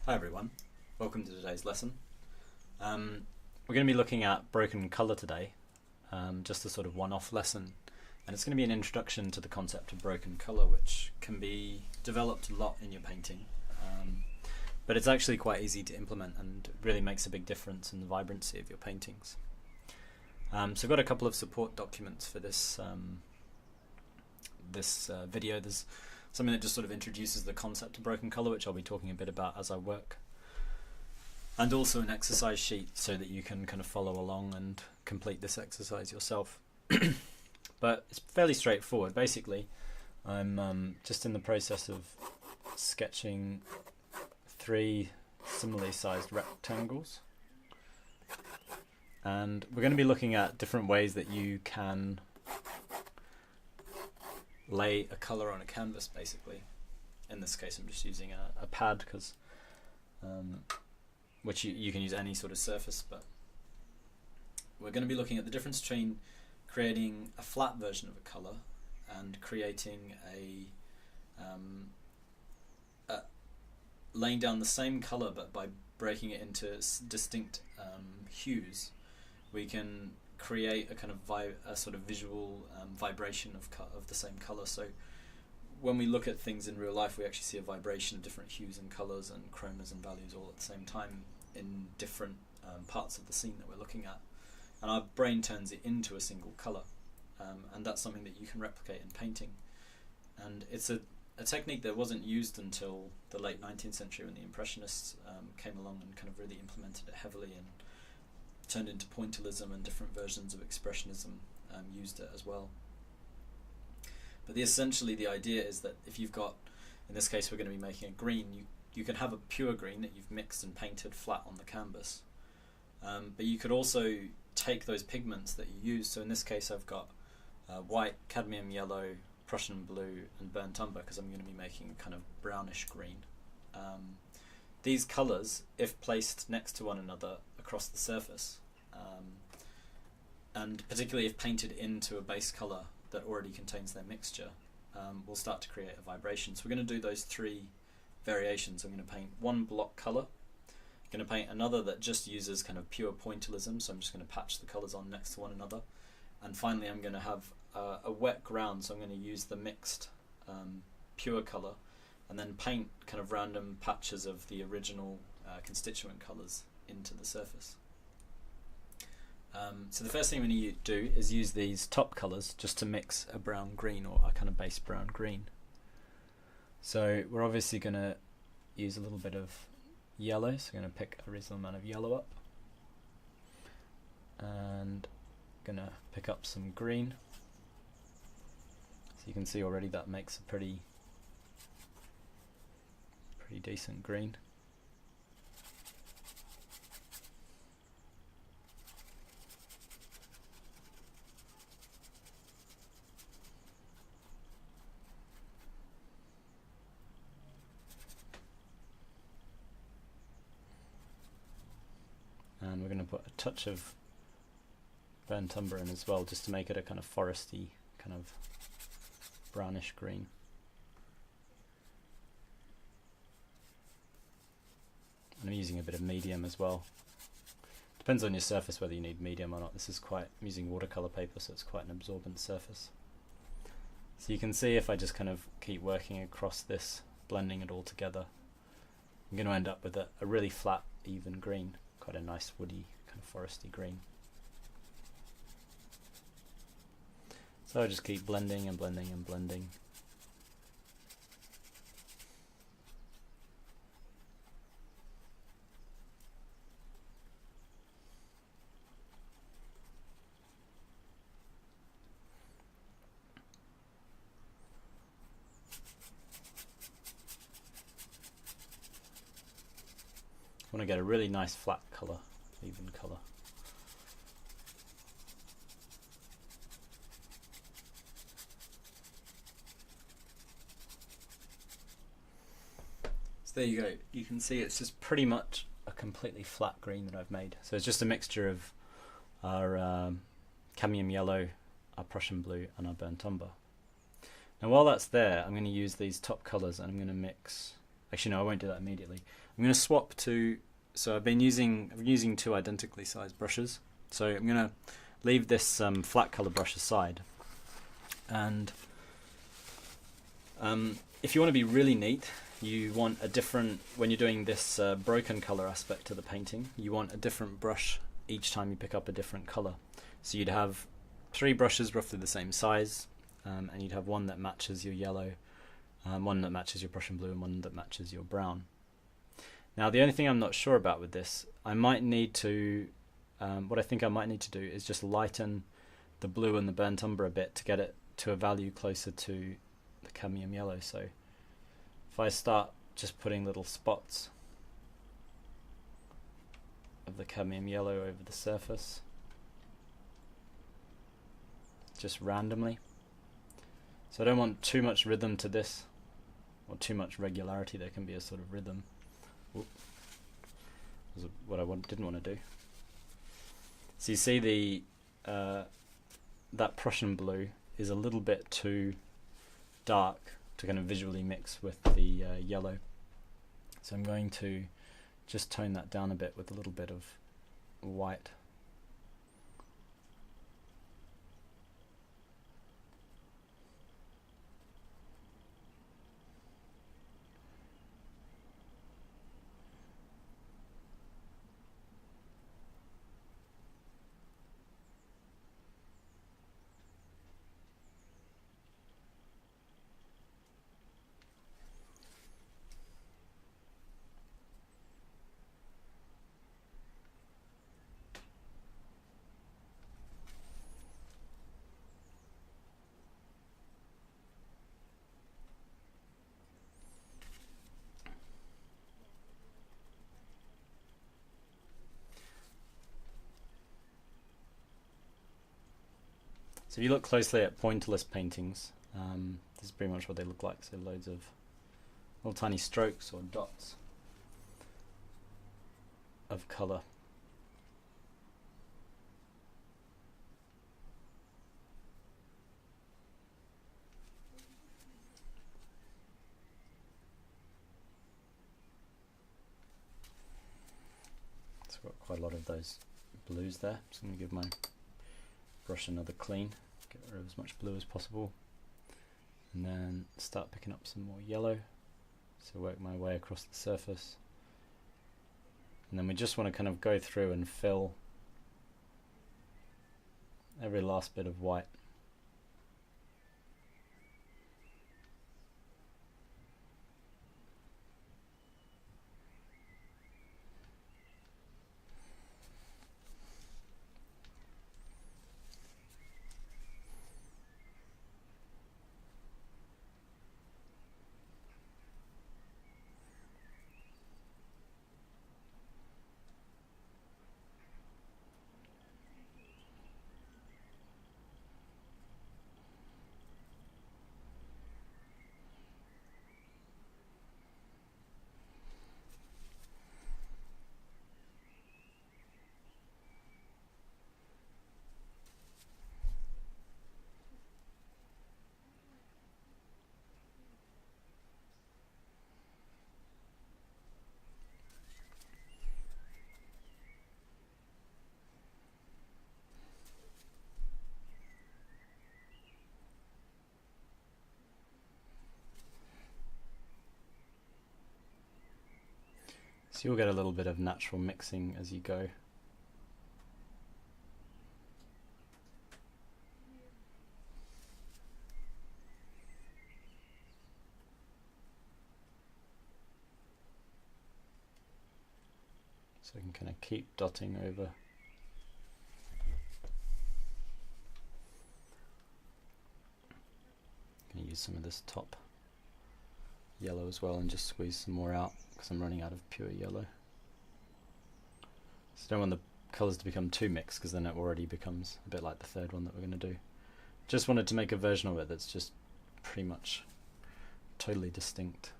Hi everyone, welcome to today's lesson. We're going to be looking at broken colour today, just a sort of one-off lesson, and it's going to be an introduction to the concept of broken colour, which can be developed a lot in your painting, but it's actually quite easy to implement and really makes a big difference in the vibrancy of your paintings. So I've got a couple of support documents for this video. There's something that just sort of introduces the concept of broken colour, which I'll be talking a bit about as I work, and also an exercise sheet so that you can kind of follow along and complete this exercise yourself. But it's fairly straightforward. Basically, I'm just in the process of sketching 3 similarly sized rectangles, and we're going to be looking at different ways that you can lay a colour on a canvas. Basically, in this case I'm just using a pad, because which you can use any sort of surface, but we're going to be looking at the difference between creating a flat version of a colour and creating laying down the same colour, but by breaking it into distinct hues, we can create a kind of a sort of visual vibration of the same colour. So when we look at things in real life, we actually see a vibration of different hues and colours and chromas and values all at the same time in different parts of the scene that we're looking at, and our brain turns it into a single colour, and that's something that you can replicate in painting. And it's a technique that wasn't used until the late 19th century, when the Impressionists came along and kind of really implemented it heavily and turned into Pointillism, and different versions of Expressionism used it as well. But essentially the idea is that if you've got, in this case we're going to be making a green, you can have a pure green that you've mixed and painted flat on the canvas, but you could also take those pigments that you use. So in this case I've got white, cadmium yellow, Prussian blue and burnt umber, because I'm going to be making a kind of brownish green. These colours, if placed next to one another across the surface, and particularly if painted into a base colour that already contains their mixture, will start to create a vibration. So we're going to do those 3 variations. I'm going to paint one block colour, I'm going to paint another that just uses kind of pure pointillism, so I'm just going to patch the colours on next to one another, and finally I'm going to have a wet ground, so I'm going to use the mixed pure colour and then paint kind of random patches of the original constituent colours into the surface. So the first thing we need to do is use these top colours just to mix a brown green, or a kind of base brown green. So we're obviously going to use a little bit of yellow, so I'm going to pick a reasonable amount of yellow up, and going to pick up some green. So you can see already that makes a pretty decent green. And we're going to put a touch of burnt umber in as well, just to make it a kind of foresty, kind of brownish green. And I'm using a bit of medium as well. Depends on your surface whether you need medium or not. I'm using watercolour paper, so it's quite an absorbent surface. So you can see if I just kind of keep working across this, blending it all together, I'm going to end up with a really flat, even green. Quite a nice woody, kind of foresty green. So I just keep blending and blending and blending. I want to get a really nice flat colour, even colour. So there you go. You can see it's just pretty much a completely flat green that I've made. So it's just a mixture of our cadmium yellow, our Prussian blue and our burnt umber. Now while that's there, I'm going to use these top colours and I'm going to mix Actually, no, I won't do that immediately. I'm going to swap to. So I'm using two identically sized brushes. So I'm going to leave this flat color brush aside, and if you want to be really neat, you want a different, when you're doing this broken color aspect to the painting, you want a different brush each time you pick up a different color. So you'd have 3 brushes roughly the same size, and you'd have one that matches your yellow, one that matches your Prussian blue, and one that matches your brown. Now the only thing I'm not sure about with this, I might need to, what I think I might need to do is just lighten the blue and the burnt umber a bit to get it to a value closer to the cadmium yellow. So if I start just putting little spots of the cadmium yellow over the surface, just randomly. So I don't want too much rhythm to this, or too much regularity. There can be a sort of rhythm. Oop. That was what I didn't want to do. So you see the that Prussian blue is a little bit too dark to kind of visually mix with the yellow. So I'm going to just tone that down a bit with a little bit of white. So if you look closely at pointillist paintings, this is pretty much what they look like. So loads of little tiny strokes or dots of colour. So I've got quite a lot of those blues there. Just going to give my brush another clean, get rid of as much blue as possible, and then start picking up some more yellow. So work my way across the surface, and then we just want to kind of go through and fill every last bit of white. So you'll get a little bit of natural mixing as you go. So you can kind of keep dotting over. I'm going to use some of this top yellow as well and just squeeze some more out because I'm running out of pure yellow. So I don't want the colours to become too mixed because then it already becomes a bit like the third one that we're going to do. Just wanted to make a version of it that's just pretty much totally distinct.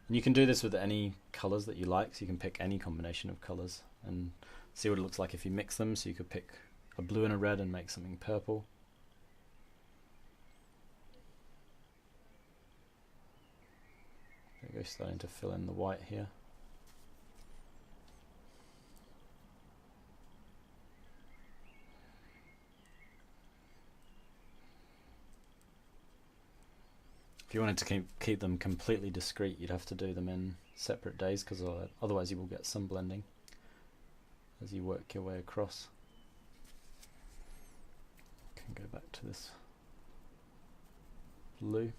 And you can do this with any colours that you like, so you can pick any combination of colours and see what it looks like if you mix them. So you could pick a blue and a red and make something purple. There we go, starting to fill in the white here. If you wanted to keep them completely discrete, you'd have to do them in separate days, because otherwise you will get some blending as you work your way across. Can go back to this blue.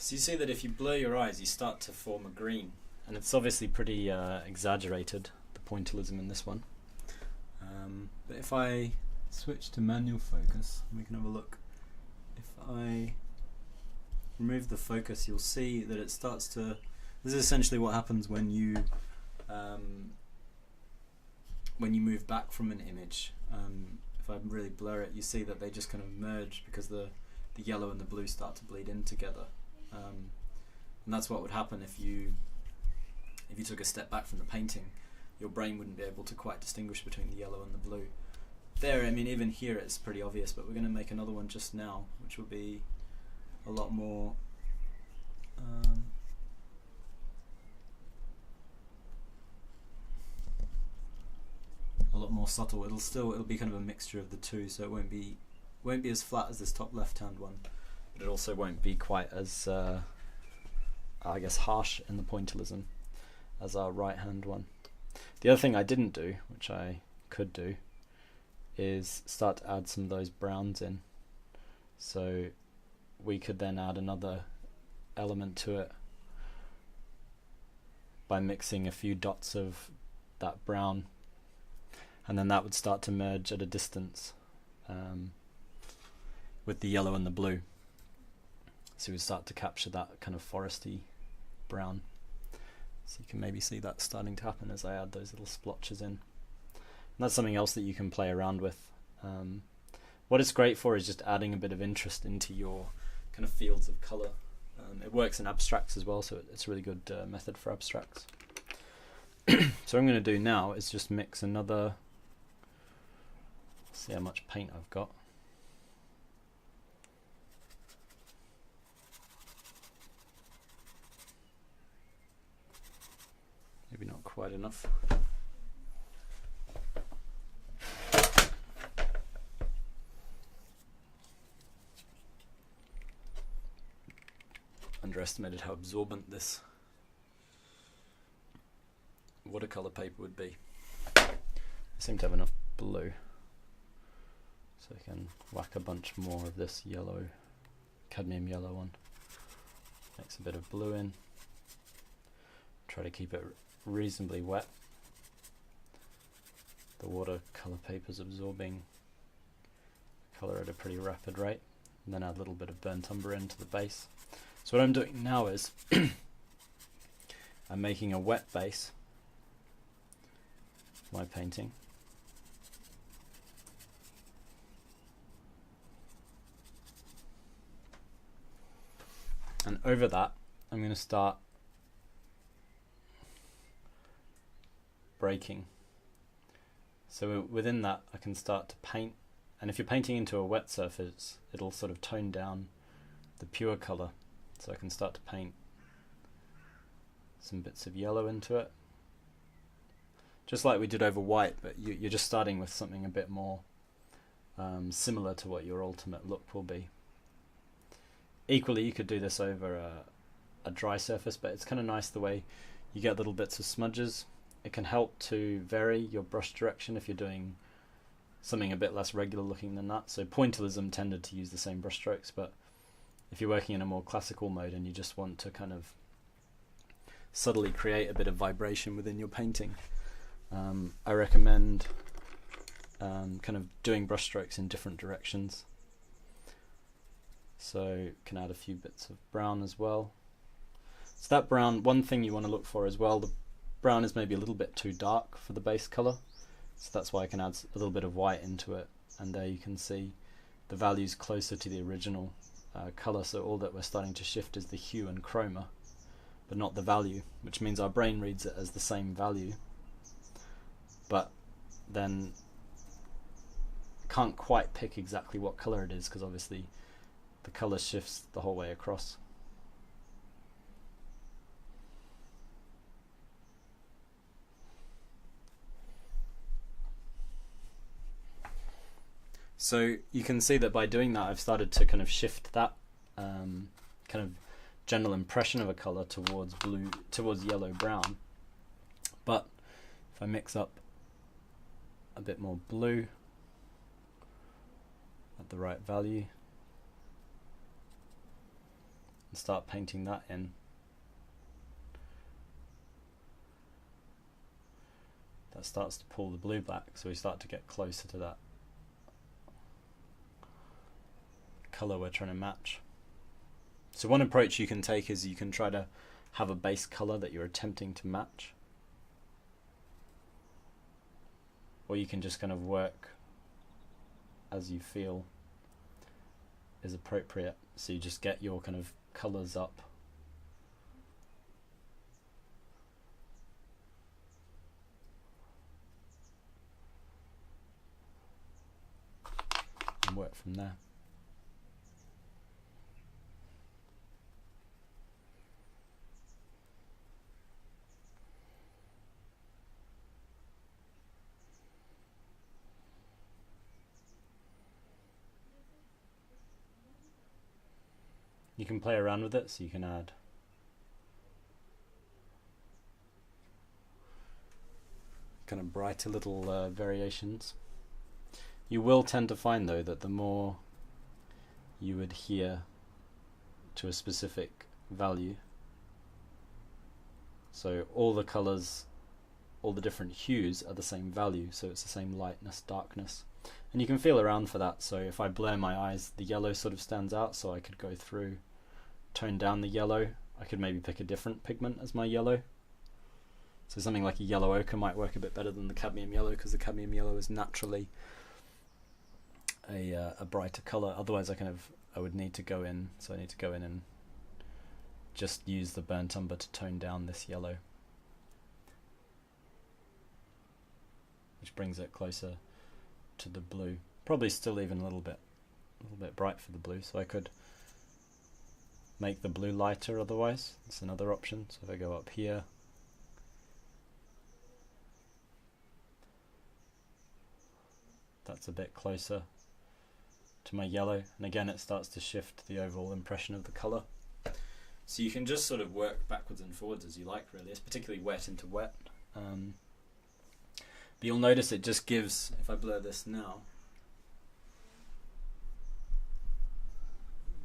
So you see that if you blur your eyes, you start to form a green, and it's obviously pretty exaggerated, the pointillism in this one. But if I switch to manual focus, we can have a look. If I remove the focus, you'll see that it starts to. This is essentially what happens when you move back from an image. If I really blur it, you see that they just kind of merge because the yellow and the blue start to bleed in together. And that's what would happen if you took a step back from the painting. Your brain wouldn't be able to quite distinguish between the yellow and the blue. There, I mean, even here it's pretty obvious, but we're going to make another one just now, which will be a lot more subtle. It'll be kind of a mixture of the two, so it won't be as flat as this top left-hand one, but it also won't be quite as I guess harsh in the pointillism as our right-hand one. The other thing I didn't do, which I could do, is start to add some of those browns in. So we could then add another element to it by mixing a few dots of that brown, and then that would start to merge at a distance with the yellow and the blue. So we start to capture that kind of foresty brown. So you can maybe see that starting to happen as I add those little splotches in. And that's something else that you can play around with. What it's great for is just adding a bit of interest into your kind of fields of colour. It works in abstracts as well, so it's a really good method for abstracts. So what I'm going to do now is just mix another, see how much paint I've got. Maybe not quite enough. Underestimated how absorbent this watercolor paper would be. I seem to have enough blue, so I can whack a bunch more of this yellow, cadmium yellow on. Mix a bit of blue in. Try to keep it reasonably wet. The watercolor paper's absorbing colour at a pretty rapid rate, and then add a little bit of burnt umber into the base. So what I'm doing now is I'm making a wet base for my painting. And over that I'm going to start breaking. So within that I can start to paint, and if you're painting into a wet surface it'll sort of tone down the pure colour. So I can start to paint some bits of yellow into it, just like we did over white, but you're just starting with something a bit more similar to what your ultimate look will be. Equally you could do this over a dry surface, but it's kind of nice the way you get little bits of smudges. It can help to vary your brush direction if you're doing something a bit less regular looking than that. So Pointillism tended to use the same brush strokes, but if you're working in a more classical mode and you just want to kind of subtly create a bit of vibration within your painting, I recommend kind of doing brush strokes in different directions. So can add a few bits of brown as well. So that brown, one thing you want to look for as well, the brown is maybe a little bit too dark for the base color, so that's why I can add a little bit of white into it, and there you can see the values closer to the original color. So all that we're starting to shift is the hue and chroma, but not the value, which means our brain reads it as the same value, but then can't quite pick exactly what color it is, because obviously the color shifts the whole way across. So you can see that by doing that I've started to kind of shift that kind of general impression of a color towards blue, towards yellow brown. But if I mix up a bit more blue at the right value and start painting that in, that starts to pull the blue back, so we start to get closer to that color we're trying to match. So one approach you can take is you can try to have a base color that you're attempting to match, or you can just kind of work as you feel is appropriate. So you just get your kind of colors up and work from there. You can play around with it, so you can add kind of brighter little variations. You will tend to find though that the more you adhere to a specific value, so all the colors, all the different hues are the same value, so it's the same lightness, darkness. And you can feel around for that. So if I blur my eyes, the yellow sort of stands out, so I could go through, tone down the yellow. I could maybe pick a different pigment as my yellow. So something like a yellow ochre might work a bit better than the cadmium yellow, because the cadmium yellow is naturally a brighter color. Otherwise I would need to go in, so I need to go in and just use the burnt umber to tone down this yellow, which brings it closer to the blue. Probably still even a little bit bright for the blue, so I could make the blue lighter otherwise. That's another option. So if I go up here, that's a bit closer to my yellow, and again it starts to shift the overall impression of the colour. So you can just sort of work backwards and forwards as you like, really. It's particularly wet into wet. But you'll notice it just gives, if I blur this now,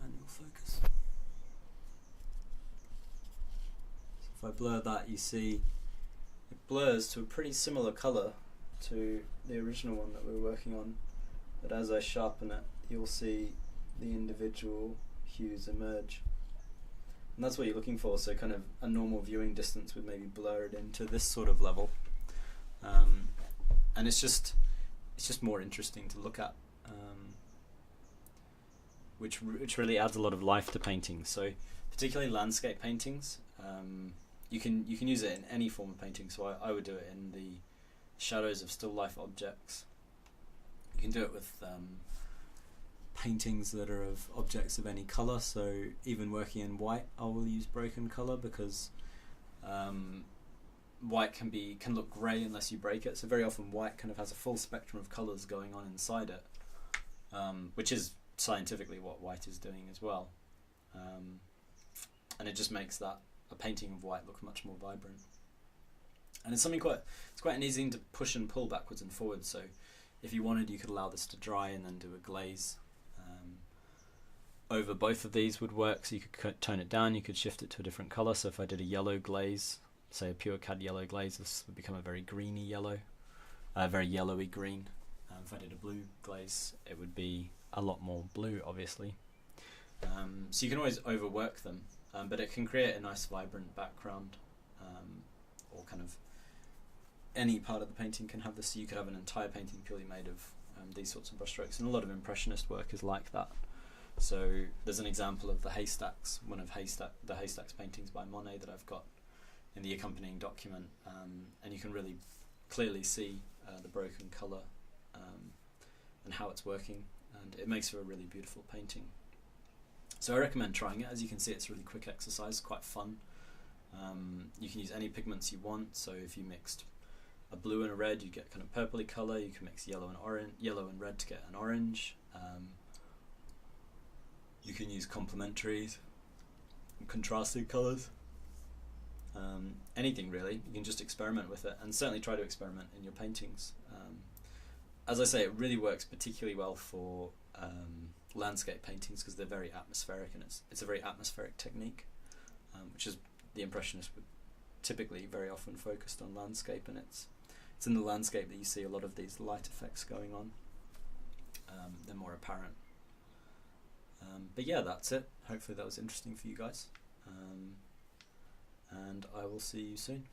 manual focus. If I blur that, you see it blurs to a pretty similar colour to the original one that we were working on, but as I sharpen it, you'll see the individual hues emerge. And that's what you're looking for, so kind of a normal viewing distance would maybe blur it into this sort of level. And it's just more interesting to look at, which really adds a lot of life to paintings. So particularly landscape paintings, you can use it in any form of painting. So I would do it in the shadows of still life objects. You can do it with paintings that are of objects of any colour. So even working in white, I will use broken colour, because white can look grey unless you break it. So very often white kind of has a full spectrum of colours going on inside it, which is scientifically what white is doing as well. And it just makes a painting of white look much more vibrant. And it's quite an easy thing to push and pull backwards and forwards. So if you wanted, you could allow this to dry and then do a glaze over both of these would work. So you could tone it down, you could shift it to a different color. So if I did a yellow glaze, say a pure CAD yellow glaze, this would become a very greeny yellow, very yellowy green. If I did a blue glaze, it would be a lot more blue, obviously. So you can always overwork them, but it can create a nice vibrant background, or kind of any part of the painting can have this. So you could have an entire painting purely made of these sorts of brushstrokes, and a lot of Impressionist work is like that. So there's an example of the Haystacks, one of the Haystacks paintings by Monet that I've got in the accompanying document, and you can really clearly see the broken colour and how it's working, and it makes for a really beautiful painting. So I recommend trying it. As you can see, it's a really quick exercise, quite fun. You can use any pigments you want, so if you mixed a blue and a red, you get kind of purpley colour. You can mix yellow and red to get an orange. You can use complementary, contrasting colours. Anything really. You can just experiment with it, and certainly try to experiment in your paintings. As I say, it really works particularly well for landscape paintings because they're very atmospheric, and it's a very atmospheric technique, which is the Impressionists would typically very often focused on landscape, and it's in the landscape that you see a lot of these light effects going on. They're more apparent. But yeah, that's it. Hopefully that was interesting for you guys, and I will see you soon.